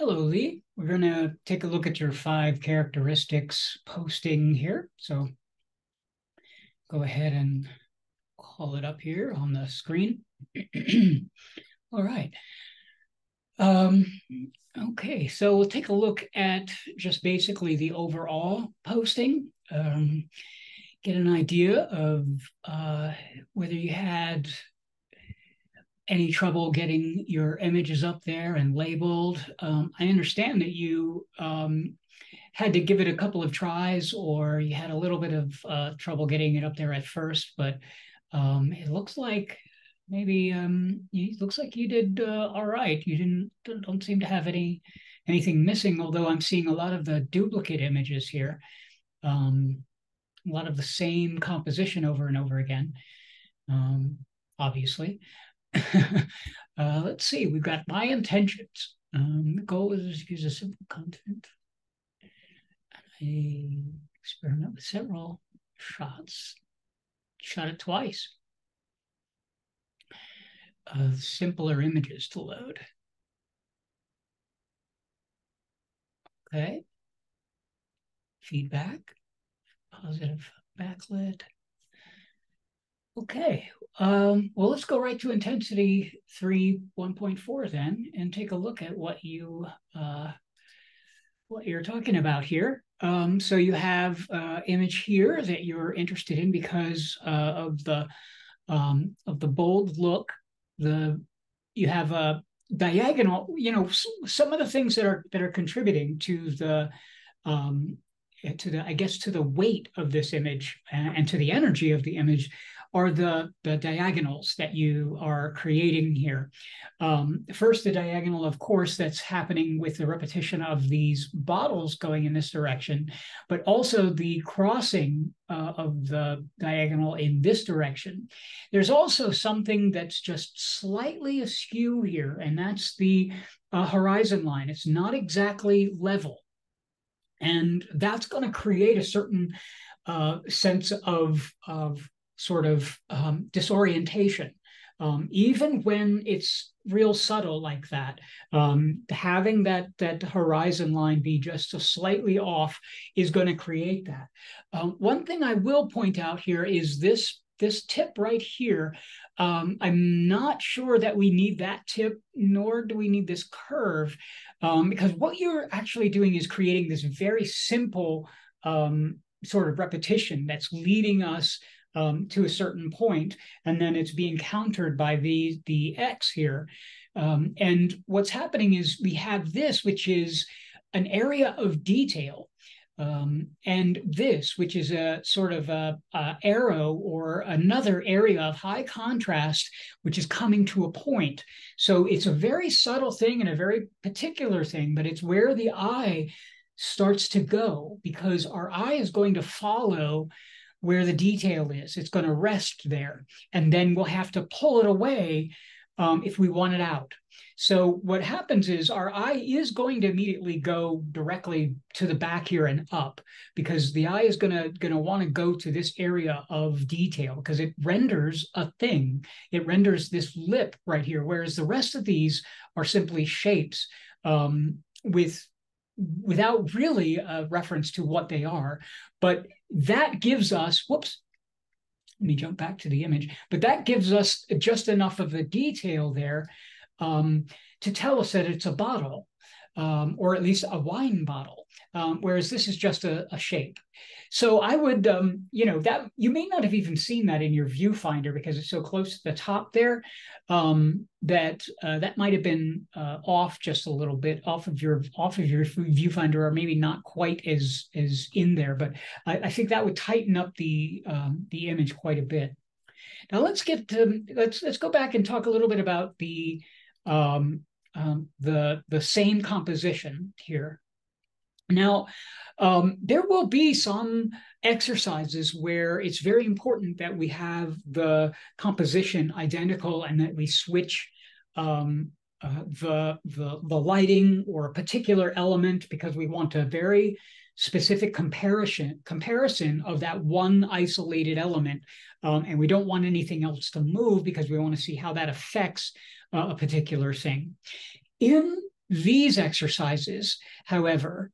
Hello, Lee. We're going to take a look at your 5 characteristics posting here. So go ahead and call it up here on the screen. All right. Um, okay, so we'll take a look at just basically the overall posting, get an idea of whether you had any trouble getting your images up there and labeled. I understand that you had to give it a couple of tries, or you had a little bit of trouble getting it up there at first, but it looks like maybe it looks like you did all right. You don't seem to have anything missing, although I'm seeing a lot of the duplicate images here, a lot of the same composition over and over again, obviously. Let's see, we've got my intentions. The goal is to use a simple content. I experiment with several shots. Shot it twice. Simpler images to load. Okay. Feedback. Positive backlit. Okay. Well, let's go right to intensity 3 1.4 then and take a look at what you're talking about here. So you have image here that you're interested in because of the bold look. You have a diagonal. Some of the things that are contributing to the I guess to the weight of this image and to the energy of the image are the diagonals that you are creating here. First, the diagonal, of course, that's happening with the repetition of these bottles going in this direction, but also the crossing of the diagonal in this direction. There's also something that's just slightly askew here, and that's the horizon line. It's not exactly level. And that's going to create a certain sense of sort of disorientation. Even when it's real subtle like that, having that horizon line be just slightly off is going to create that. One thing I will point out here is this tip right here. I'm not sure that we need that tip, nor do we need this curve, because what you're actually doing is creating this very simple sort of repetition that's leading us to a certain point, and then it's being countered by the X here. And what's happening is we have this, which is an area of detail, and this, which is a sort of a arrow or another area of high contrast, which is coming to a point. So it's a very subtle thing and a very particular thing, but it's where the eye starts to go, because our eye is going to follow where the detail is. It's going to rest there, and then we'll have to pull it away if we want it out. So what happens is our eye is going to immediately go directly to the back here and up, because the eye is going to want to go to this area of detail because it renders a thing. It renders this lip right here, whereas the rest of these are simply shapes without really a reference to what they are. But that gives us, whoops, let me jump back to the image, but that gives us just enough of the detail there to tell us that it's a bottle, or at least a wine bottle, whereas this is just a shape. So I would, that you may not have even seen that in your viewfinder because it's so close to the top there, that might have been off just a little bit off of your viewfinder, or maybe not quite as in there. But I think that would tighten up the image quite a bit. Now let's go back and talk a little bit about the same composition here. Now, there will be some exercises where it's very important that we have the composition identical and that we switch the lighting or a particular element because we want a very specific comparison of that one isolated element, and we don't want anything else to move because we want to see how that affects a particular thing. In These exercises, however,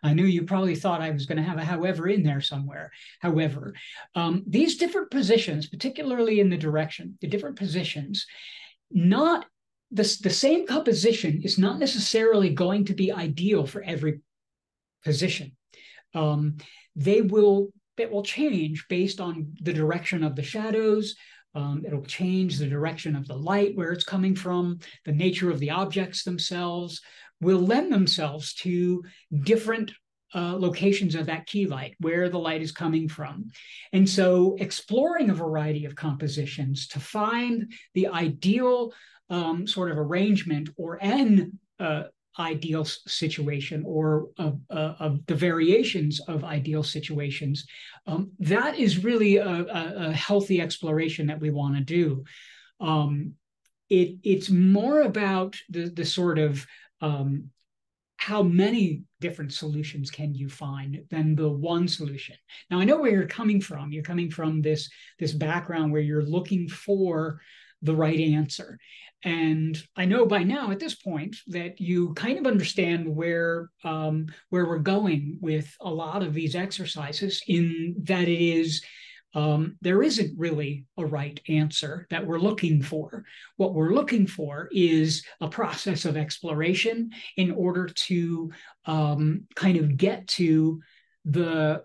I knew you probably thought I was going to have a however in there somewhere. However, these different positions, particularly in the different positions, not the same composition is not necessarily going to be ideal for every position. Um, they will it will change based on the direction of the shadows. It'll change the direction of the light, where it's coming from, the nature of the objects themselves will lend themselves to different locations of that key light, where the light is coming from. And so exploring a variety of compositions to find the ideal sort of arrangement or an ideal situation, or of the variations of ideal situations, that is really a healthy exploration that we want to do. It's more about the sort of how many different solutions can you find than the one solution. Now, I know where you're coming from. You're coming from this background where you're looking for the right answer. And I know by now at this point that you kind of understand where we're going with a lot of these exercises, in that it is there isn't really a right answer that we're looking for. What we're looking for is a process of exploration in order to kind of get to the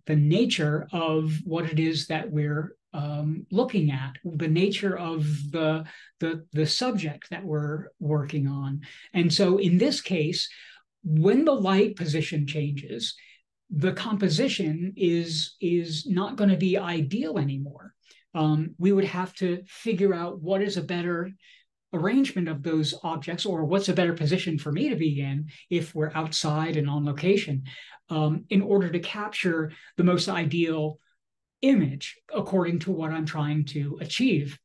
nature of what it is that we're looking at, the nature of the subject that we're working on. And so in this case, when the light position changes, the composition is not going to be ideal anymore. We would have to figure out what is a better arrangement of those objects, or what's a better position for me to be in if we're outside and on location, in order to capture the most ideal image according to what I'm trying to achieve.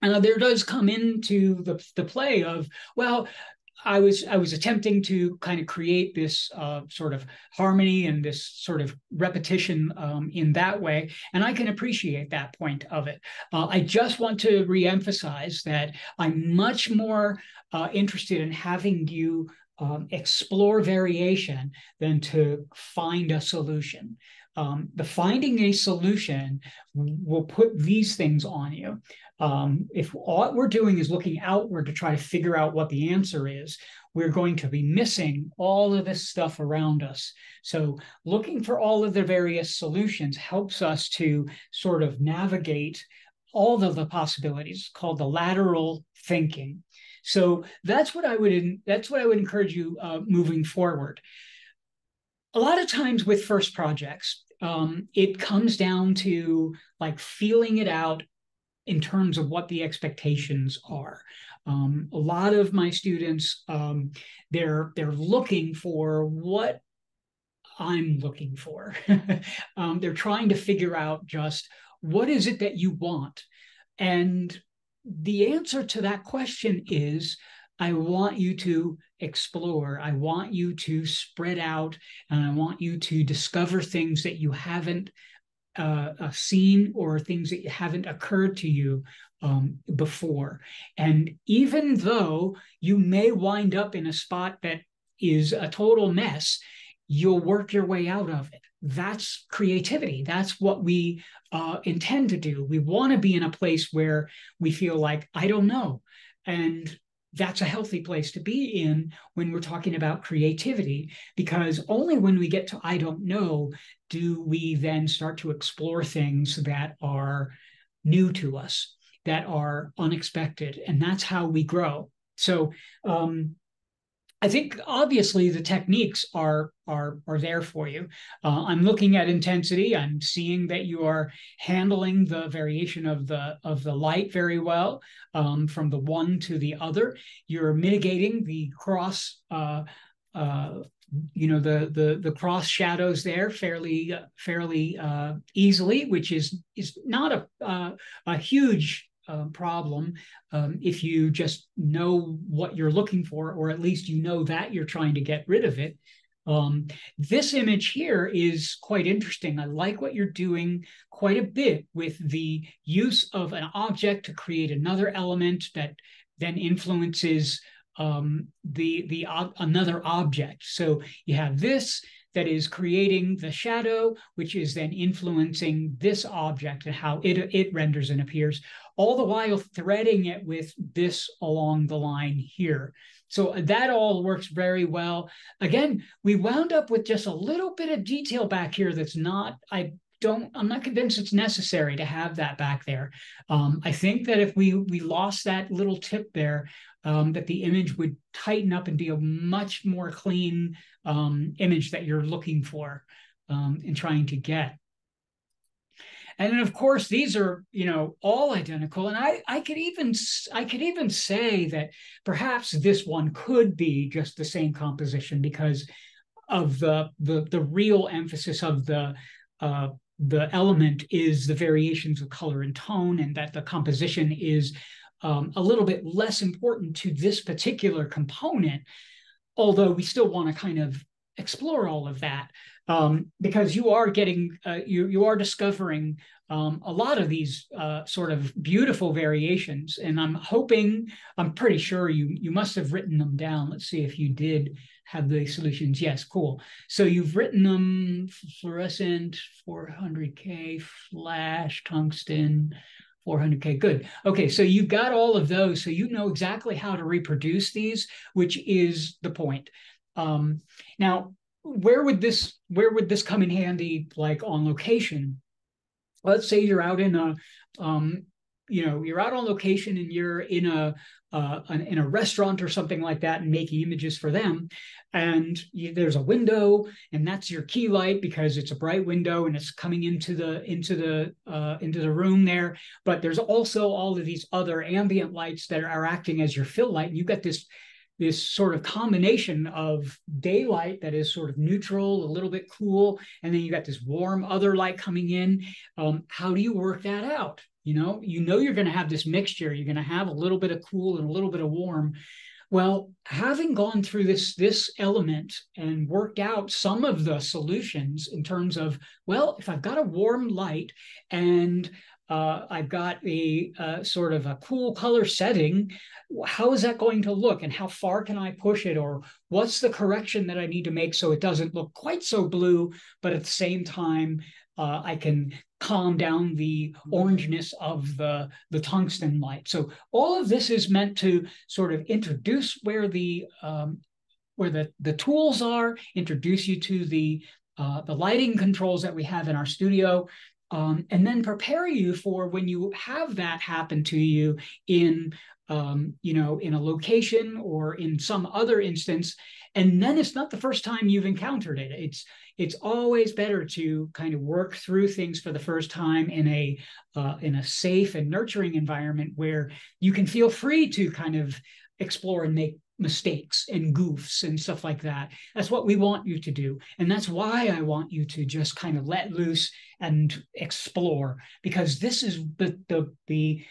And there does come into the play of, well, I was attempting to kind of create this sort of harmony and this sort of repetition in that way, and I can appreciate that point of it. I just want to reemphasize that I'm much more interested in having you explore variation than to find a solution. The finding a solution will put these things on you. If all we're doing is looking outward to try to figure out what the answer is, we're going to be missing all of this stuff around us. So looking for all of the various solutions helps us to sort of navigate all of the possibilities, called the lateral thinking. So that's what I would encourage you moving forward. A lot of times with first projects, it comes down to like feeling it out in terms of what the expectations are. A lot of my students, they're looking for what I'm looking for. They're trying to figure out just what is it that you want. And the answer to that question is, I want you to explore. I want you to spread out, and I want you to discover things that you haven't seen, or things that haven't occurred to you before. And even though you may wind up in a spot that is a total mess, you'll work your way out of it. That's creativity. That's what we intend to do. We want to be in a place where we feel like, I don't know. And that's a healthy place to be in when we're talking about creativity, because only when we get to I don't know do we then start to explore things that are new to us, that are unexpected, and that's how we grow. So I think obviously the techniques are there for you. I'm looking at intensity. I'm seeing that you are handling the variation of the light very well, from the one to the other. You're mitigating the cross, the cross shadows there fairly easily, which is not a huge problem if you just know what you're looking for, or at least you know that you're trying to get rid of it. This image here is quite interesting. I like what you're doing quite a bit with the use of an object to create another element that then influences another object. So you have this that is creating the shadow, which is then influencing this object and how it renders and appears, all the while threading it with this along the line here. So that all works very well. Again, we wound up with just a little bit of detail back here that's not, I'm not convinced it's necessary to have that back there. I think that if we lost that little tip there, that the image would tighten up and be a much more clean image that you're looking for and trying to get. And then, of course, these are, all identical. And I could even say that perhaps this one could be just the same composition because of the real emphasis of the element is the variations of color and tone, and that the composition is a little bit less important to this particular component, although we still want to kind of explore all of that because you are getting, you are discovering a lot of these sort of beautiful variations. And I'm pretty sure you must have written them down. Let's see if you did have the solutions. Yes, cool. So you've written them: fluorescent, 400K, flash, tungsten, 400K. Good. Okay, so you got all of those, so you know exactly how to reproduce these, which is the point. Now, where would this come in handy, like on location? Let's say you're out in a, you're out on location and you're in a restaurant or something like that and making images for them, and there's a window and that's your key light because it's a bright window and it's coming into the room there. But there's also all of these other ambient lights that are acting as your fill light, and you got this sort of combination of daylight that is sort of neutral, a little bit cool, and then you got this warm other light coming in. How do you work that out? You're going to have this mixture. You're going to have a little bit of cool and a little bit of warm. Well, having gone through this element and worked out some of the solutions in terms of, well, if I've got a warm light and I've got a sort of a cool color setting, how is that going to look and how far can I push it, or what's the correction that I need to make so it doesn't look quite so blue, but at the same time I can calm down the orangeness of the tungsten light. So all of this is meant to sort of introduce where the tools are, introduce you to the lighting controls that we have in our studio, and then prepare you for when you have that happen to you in in a location or in some other instance. And then it's not the first time you've encountered it. It's always better to kind of work through things for the first time in a safe and nurturing environment where you can feel free to kind of explore and make mistakes and goofs and stuff like that. That's what we want you to do. And that's why I want you to just kind of let loose and explore, because this is the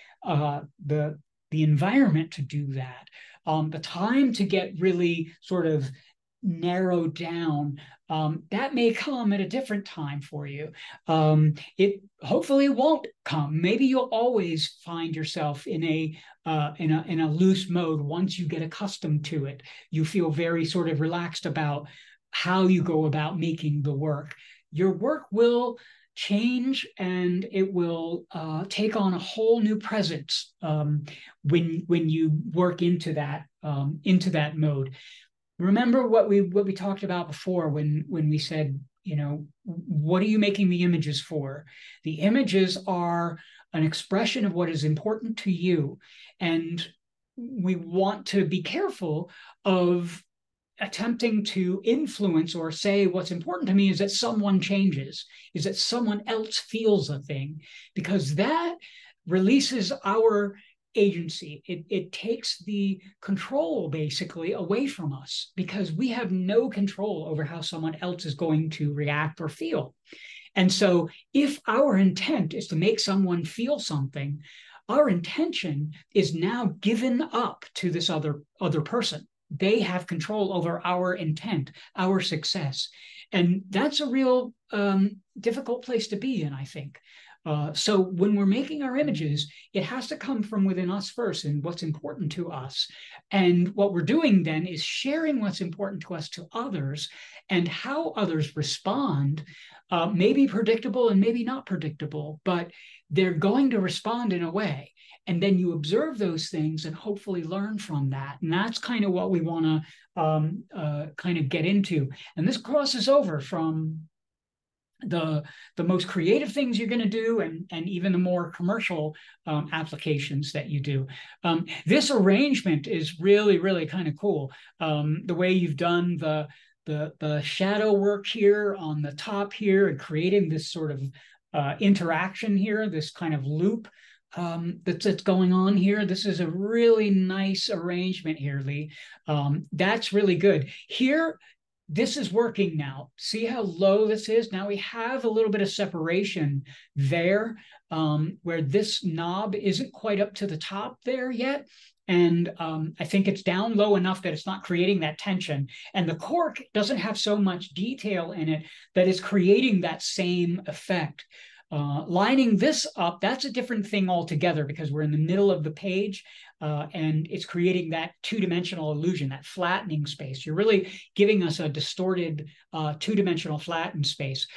environment to do that. The time to get really sort of narrowed down, that may come at a different time for you. It hopefully won't come. Maybe you'll always find yourself in a loose mode once you get accustomed to it. You feel very sort of relaxed about how you go about making the work. Your work will change and it will take on a whole new presence when you work into that mode. Remember what we talked about before when we said, what are you making the images for? The images are an expression of what is important to you, and we want to be careful of attempting to influence or say what's important to me is that someone changes, is that someone else feels a thing, because that releases our agency. It takes the control basically away from us, because we have no control over how someone else is going to react or feel. And so if our intent is to make someone feel something, our intention is now given up to this other person. They have control over our intent, our success. And that's a real difficult place to be in, I think. So when we're making our images, it has to come from within us first and what's important to us. And what we're doing then is sharing what's important to us to others, and how others respond may be predictable and maybe not predictable, but they're going to respond in a way. And then you observe those things and hopefully learn from that. And that's kind of what we want to kind of get into. And this crosses over from the most creative things you're going to do, and even the more commercial applications that you do. This arrangement is really kind of cool. The way you've done the shadow work here on the top here, and creating this sort of interaction here, this kind of loop that's going on here. This is a really nice arrangement here, Lee. That's really good. Here, this is working now. See how low this is? Now we have a little bit of separation there, where this knob isn't quite up to the top there yet. And I think it's down low enough that it's not creating that tension. And the cork doesn't have so much detail in it that is creating that same effect. Lining this up, that's a different thing altogether, because we're in the middle of the page, and it's creating that two-dimensional illusion, that flattening space. You're really giving us a distorted two-dimensional flattened space.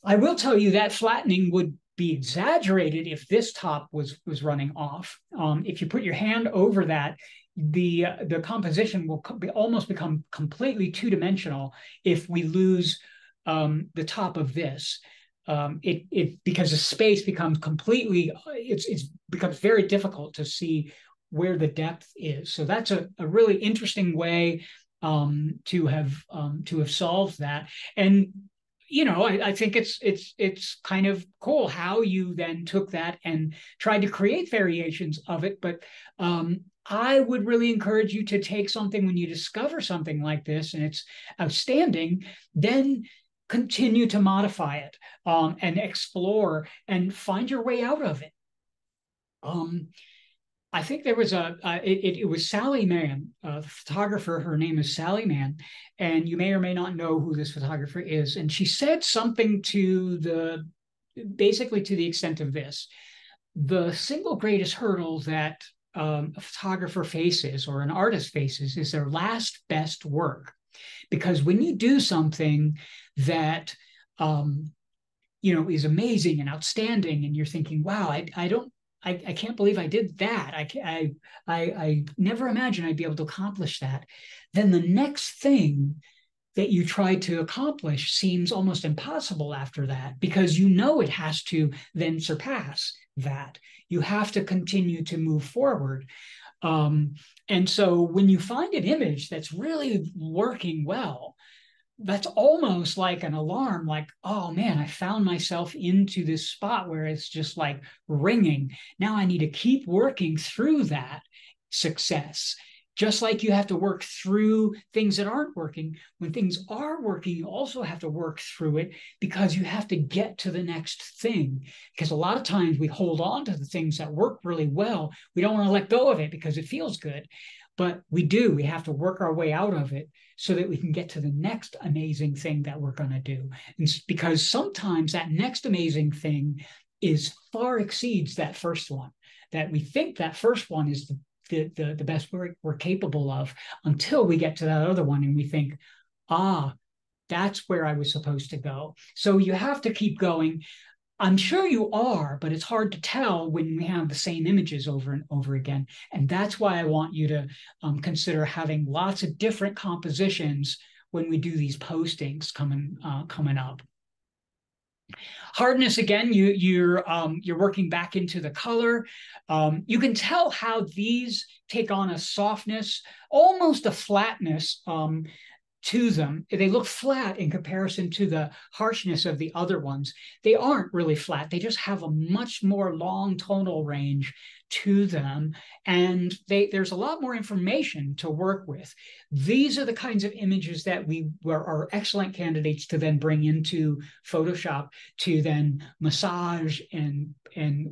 I will tell you that flattening would be exaggerated if this top was running off. If you put your hand over that, the composition will almost become completely two-dimensional if we lose the top of this. Because the space becomes completely, it becomes very difficult to see where the depth is. So that's a really interesting way to have solved that. And I think it's kind of cool how you then took that and tried to create variations of it. But I would really encourage you to take something, when you discover something like this and it's outstanding, then continue to modify it and explore and find your way out of it. I think there was it was Sally Mann, the photographer. Her name is Sally Mann, and you may or may not know who this photographer is. And she said something basically to the extent of this: the single greatest hurdle that a photographer faces, or an artist faces, is their last best work. Because when you do something that is amazing and outstanding, and you're thinking, wow, I can't believe I did that. I never imagined I'd be able to accomplish that. Then the next thing that you try to accomplish seems almost impossible after that, because it has to then surpass that. You have to continue to move forward. And so when you find an image that's really working well, that's almost like an alarm, like, oh man, I found myself into this spot where it's just like ringing. Now I need to keep working through that success. Just like you have to work through things that aren't working. When things are working, you also have to work through it, because you have to get to the next thing. Because a lot of times we hold on to the things that work really well. We don't want to let go of it because it feels good. But we do. We have to work our way out of it so that we can get to the next amazing thing that we're going to do. And because sometimes that next amazing thing far exceeds that first one. That we think that first one is the best we're capable of, until we get to that other one and we think, that's where I was supposed to go. So you have to keep going. I'm sure you are, but it's hard to tell when we have the same images over and over again. And that's why I want you to consider having lots of different compositions when we do these postings coming up. Hardness, again, you're working back into the color. You can tell how these take on a softness, almost a flatness to them. They look flat in comparison to the harshness of the other ones. They aren't really flat. They just have a much more long tonal range to them, and there's a lot more information to work with. These are the kinds of images that are excellent candidates to then bring into Photoshop to then massage and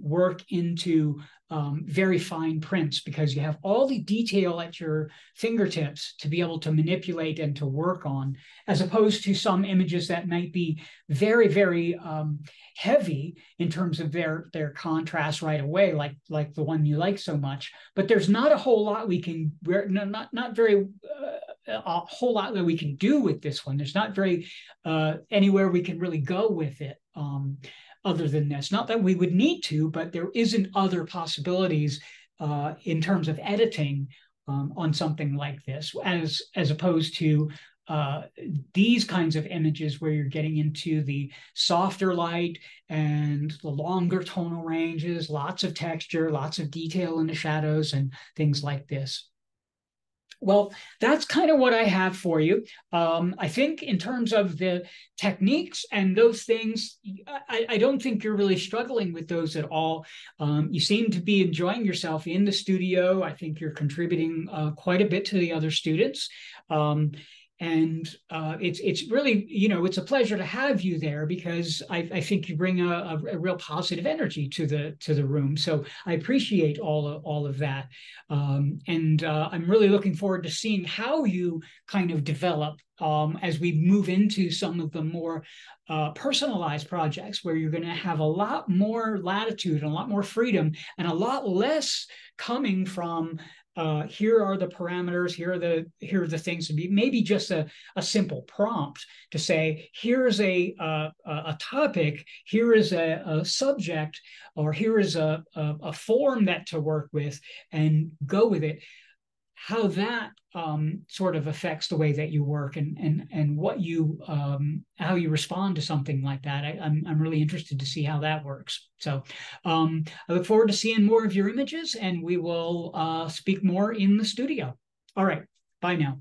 work into very fine prints, because you have all the detail at your fingertips to be able to manipulate and to work on, as opposed to some images that might be very, very heavy in terms of their contrast right away, like the one you like so much. But there's not a whole lot we can, not very a whole lot that we can do with this one. There's not very anywhere we can really go with it. Other than this, not that we would need to, but there isn't other possibilities in terms of editing on something like this, as opposed to these kinds of images where you're getting into the softer light and the longer tonal ranges, lots of texture, lots of detail in the shadows and things like this. Well, that's kind of what I have for you. I think in terms of the techniques and those things, I don't think you're really struggling with those at all. You seem to be enjoying yourself in the studio. I think you're contributing quite a bit to the other students. And it's really, it's a pleasure to have you there, because I think you bring a real positive energy to the room. So I appreciate all of that. And I'm really looking forward to seeing how you kind of develop as we move into some of the more personalized projects, where you're going to have a lot more latitude and a lot more freedom and a lot less coming from here are the parameters, here are the things to be, maybe just a simple prompt to say, here's a topic, here is a subject, or here is a form that to work with, and go with it. How that sort of affects the way that you work, and what you how you respond to something like that. I'm really interested to see how that works. So I look forward to seeing more of your images, and we will speak more in the studio. All right, bye now.